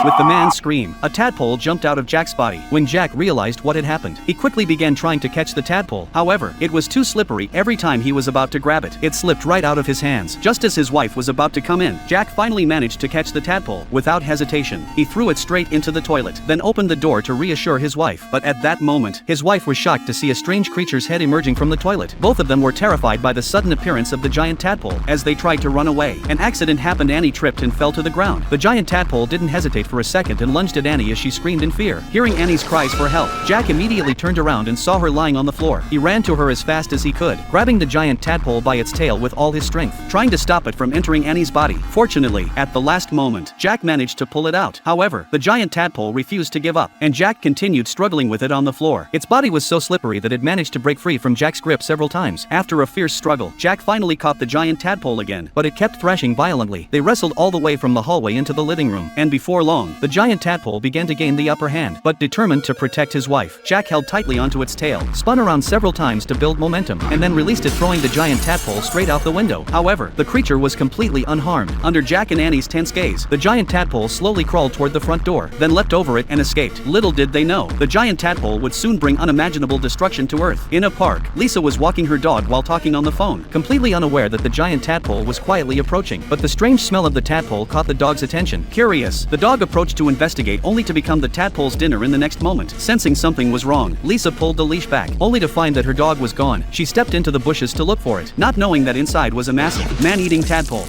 With the man's scream, a tadpole jumped out of Jack's body. When Jack realized what had happened, he quickly began trying to catch the tadpole. However, it was too slippery. Every time he was about to grab it, it slipped right out of his hands. Just as his wife was about to come in, Jack finally managed to catch the tadpole. Without hesitation, he threw it straight into the toilet, then opened the door to reassure his wife. But at that moment, his wife was shocked to see a strange creature's head emerging from the toilet. Both of them were terrified by the sudden appearance of the giant tadpole. As they tried to run away, an accident happened. Annie tripped and fell to the ground. The giant tadpole didn't hesitate for a second and lunged at Annie as she screamed in fear. Hearing Annie's cries for help, Jack immediately turned around and saw her lying on the floor. He ran to her as fast as he could, grabbing the giant tadpole by its tail with all his strength, trying to stop it from entering Annie's body. Fortunately, at the last moment, Jack managed to pull it out. However, the giant tadpole refused to give up, and Jack continued struggling with it on the floor. Its body was so slippery that it managed to break free from Jack's grip several times. After a fierce struggle, Jack finally caught the giant tadpole again, but it kept thrashing violently. They wrestled all the way from the hallway into the living room, and before long, the giant tadpole began to gain the upper hand. But determined to protect his wife, Jack held tightly onto its tail, spun around several times to build momentum, and then released it, throwing the giant tadpole straight out the window. However, the creature was completely unharmed. Under Jack and Annie's tense gaze, the giant tadpole slowly crawled toward the front door, then leapt over it and escaped. Little did they know, the giant tadpole would soon bring unimaginable destruction to Earth. In a park, Lisa was walking her dog while talking on the phone, completely unaware that the giant tadpole was quietly approaching. But the strange smell of the tadpole caught the dog's attention. Curious, the dog approached to investigate, only to become the tadpole's dinner in the next moment. Sensing something was wrong, Lisa pulled the leash back, only to find that her dog was gone. She stepped into the bushes to look for it, not knowing that inside was a massive, man-eating tadpole.